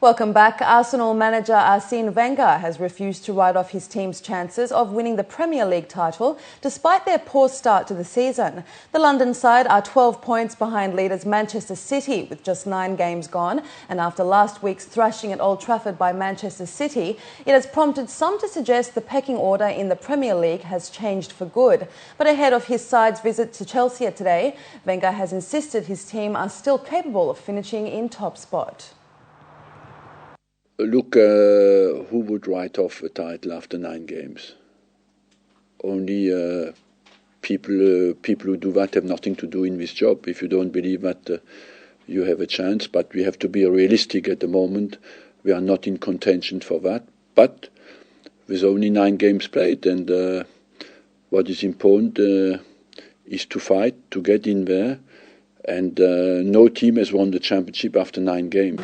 Welcome back. Arsenal manager Arsene Wenger has refused to write off his team's chances of winning the Premier League title despite their poor start to the season. The London side are 12 points behind leaders Manchester City with just 9 games gone, and after last week's thrashing at Old Trafford by Manchester City, it has prompted some to suggest the pecking order in the Premier League has changed for good. But ahead of his side's visit to Chelsea today, Wenger has insisted his team are still capable of finishing in top spot. Look, who would write off a title after 9 games? Only people who do that have nothing to do in this job. If you don't believe that you have a chance, but we have to be realistic at the moment. We are not in contention for that. But there's only 9 games played, and what is important is to fight, to get in there. And no team has won the championship after 9 games.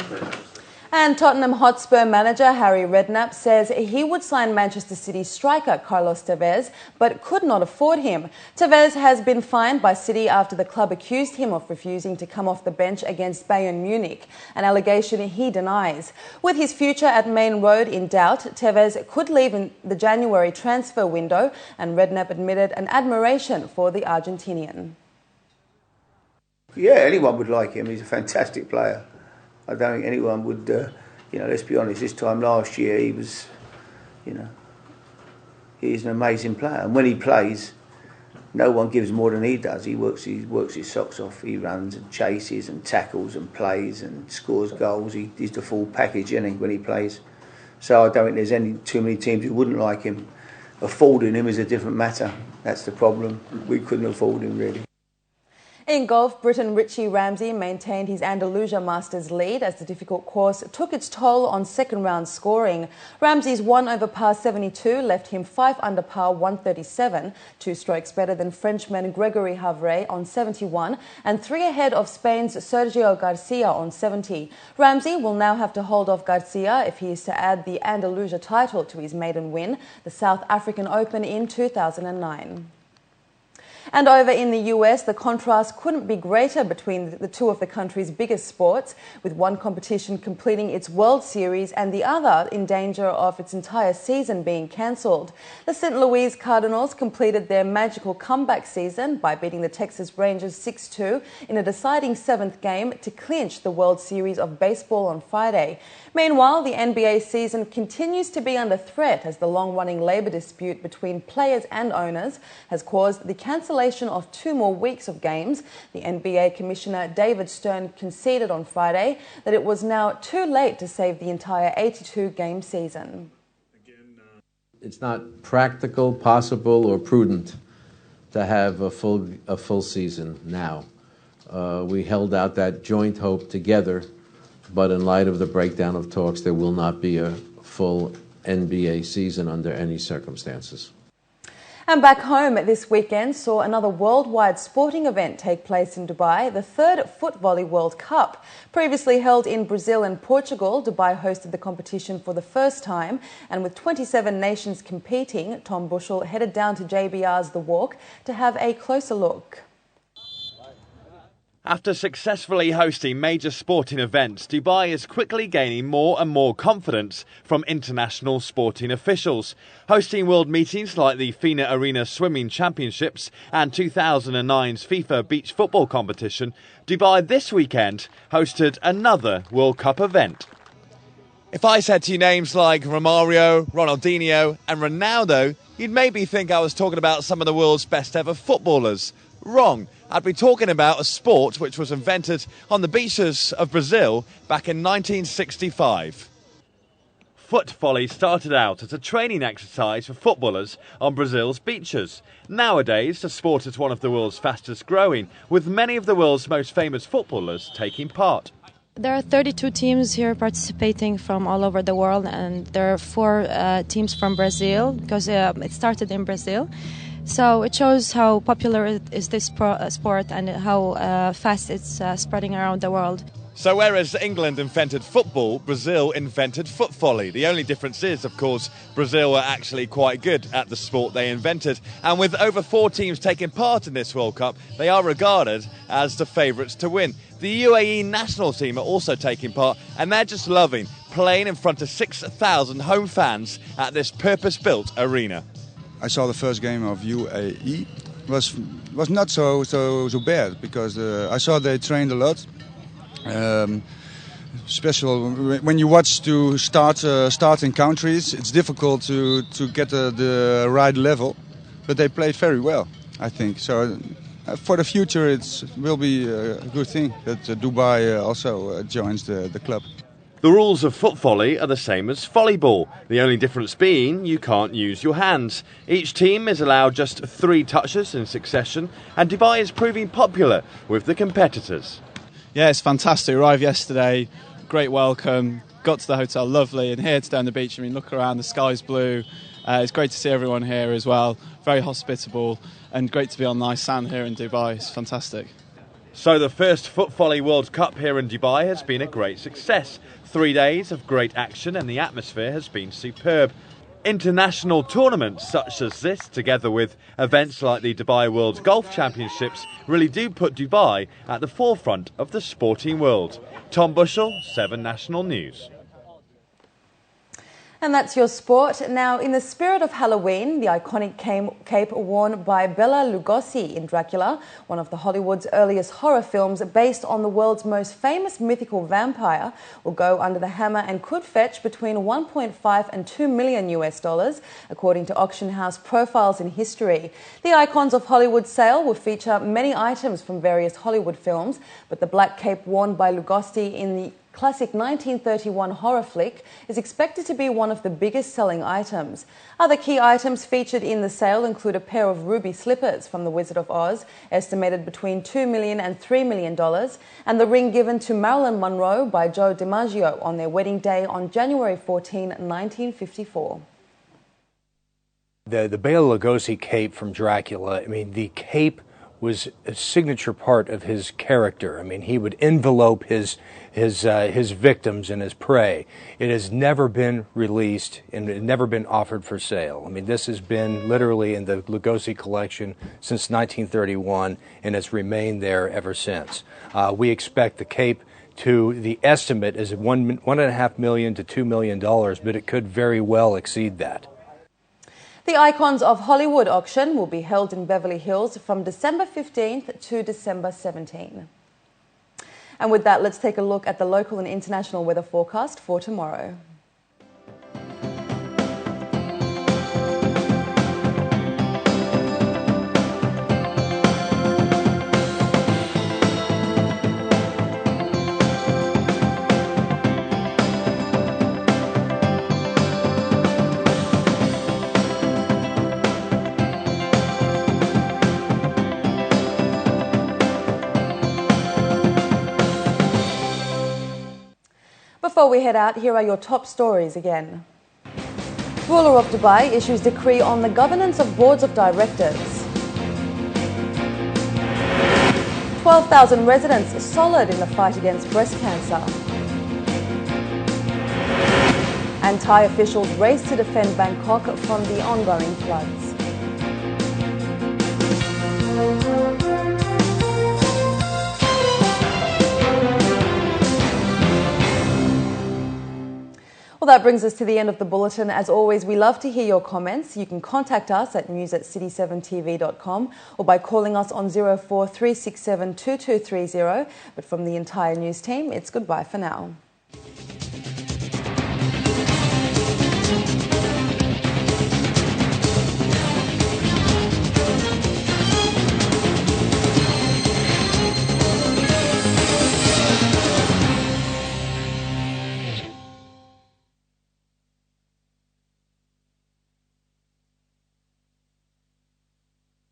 And Tottenham Hotspur manager Harry Redknapp says he would sign Manchester City striker Carlos Tevez, but could not afford him. Tevez has been fined by City after the club accused him of refusing to come off the bench against Bayern Munich, an allegation he denies. With his future at Main Road in doubt, Tevez could leave in the January transfer window, and Redknapp admitted an admiration for the Argentinian. Yeah, anyone would like him. He's a fantastic player. I don't think anyone would, let's be honest, this time last year he was, he's an amazing player. And when he plays, no one gives more than he does. He works his socks off. He runs and chases and tackles and plays and scores goals. He's the full package, isn't he, when he plays? So I don't think there's too many teams who wouldn't like him. Affording him is a different matter. That's the problem. We couldn't afford him, really. In golf, Briton Richie Ramsey maintained his Andalusia Masters lead as the difficult course took its toll on second-round scoring. Ramsey's 1 over par 72 left him 5 under par 137, 2 strokes better than Frenchman Gregory Havre on 71 and 3 ahead of Spain's Sergio Garcia on 70. Ramsey will now have to hold off Garcia if he is to add the Andalusia title to his maiden win, the South African Open in 2009. And over in the US, the contrast couldn't be greater between the two of the country's biggest sports, with one competition completing its World Series and the other in danger of its entire season being cancelled. The St. Louis Cardinals completed their magical comeback season by beating the Texas Rangers 6-2 in a deciding 7th game to clinch the World Series of Baseball on Friday. Meanwhile, the NBA season continues to be under threat as the long-running labour dispute between players and owners has caused the cancellation of 2 more weeks of games. The NBA Commissioner David Stern conceded on Friday that it was now too late to save the entire 82-game season. It's not practical, possible, or prudent to have a full season now. We held out that joint hope together, but in light of the breakdown of talks, there will not be a full NBA season under any circumstances. And back home this weekend saw another worldwide sporting event take place in Dubai, the 3rd Foot Volley World Cup. Previously held in Brazil and Portugal, Dubai hosted the competition for the first time, and with 27 nations competing, Tom Bushell headed down to JBR's The Walk to have a closer look. After successfully hosting major sporting events, Dubai is quickly gaining more and more confidence from international sporting officials. Hosting world meetings like the FINA Arena Swimming Championships and 2009's FIFA Beach Football Competition, Dubai this weekend hosted another World Cup event. If I said to you names like Romario, Ronaldinho and Ronaldo, you'd maybe think I was talking about some of the world's best ever footballers. Wrong. I'd be talking about a sport which was invented on the beaches of Brazil back in 1965. Foot volley started out as a training exercise for footballers on Brazil's beaches. Nowadays, the sport is one of the world's fastest growing, with many of the world's most famous footballers taking part. There are 32 teams here participating from all over the world, and there are 4 teams from Brazil, because it started in Brazil. So it shows how popular is this sport and how fast it's spreading around the world. So whereas England invented football, Brazil invented foot volley. The only difference is, of course, Brazil are actually quite good at the sport they invented. And with over 4 teams taking part in this World Cup, they are regarded as the favourites to win. The UAE national team are also taking part, and they're just loving playing in front of 6,000 home fans at this purpose-built arena. I saw the first game of UAE. Was not so bad because I saw they trained a lot. Special when you watch to starting countries, it's difficult to get the right level, but they played very well, I think. So for the future, it will be a good thing that Dubai also joins the club. The rules of foot volley are the same as volleyball, the only difference being you can't use your hands. Each team is allowed just 3 touches in succession, and Dubai is proving popular with the competitors. Yeah, it's fantastic. Arrived yesterday, great welcome, got to the hotel, lovely, and here today on the beach, I mean, look around, the sky's blue. It's great to see everyone here as well, very hospitable, and great to be on nice sand here in Dubai. It's fantastic. So the first Foot Volley World Cup here in Dubai has been a great success. 3 days of great action and the atmosphere has been superb. International tournaments such as this, together with events like the Dubai World Golf Championships, really do put Dubai at the forefront of the sporting world. Tom Bushell, 7 National News. And that's your sport. Now, in the spirit of Halloween, the iconic cape worn by Bela Lugosi in Dracula, one of the Hollywood's earliest horror films based on the world's most famous mythical vampire, will go under the hammer and could fetch between 1.5 and 2 million US dollars, according to auction house Profiles in History. The Icons of Hollywood sale will feature many items from various Hollywood films, but the black cape worn by Lugosi in the classic 1931 horror flick is expected to be one of the biggest selling items. Other key items featured in the sale include a pair of ruby slippers from The Wizard of Oz, estimated between $2 million and $3 million, and the ring given to Marilyn Monroe by Joe DiMaggio on their wedding day on January 14, 1954. The Bela Lugosi cape from Dracula, I mean, the cape was a signature part of his character. I mean, he would envelope his victims and his prey. It has never been released and it never been offered for sale. I mean, this has been literally in the Lugosi collection since 1931 and has remained there ever since. We expect the cape the estimate is $1.5 million to $2 million, but it could very well exceed that. The Icons of Hollywood auction will be held in Beverly Hills from December 15th to December 17th. And with that, let's take a look at the local and international weather forecast for tomorrow. Before we head out, here are your top stories again. Ruler of Dubai issues decree on the governance of boards of directors. 12,000 residents solid in the fight against breast cancer. And Thai officials race to defend Bangkok from the ongoing floods. Well, that brings us to the end of the bulletin. As always, we love to hear your comments. You can contact us at news@city7tv.com or by calling us on 04 367 2230. But from the entire news team, it's goodbye for now.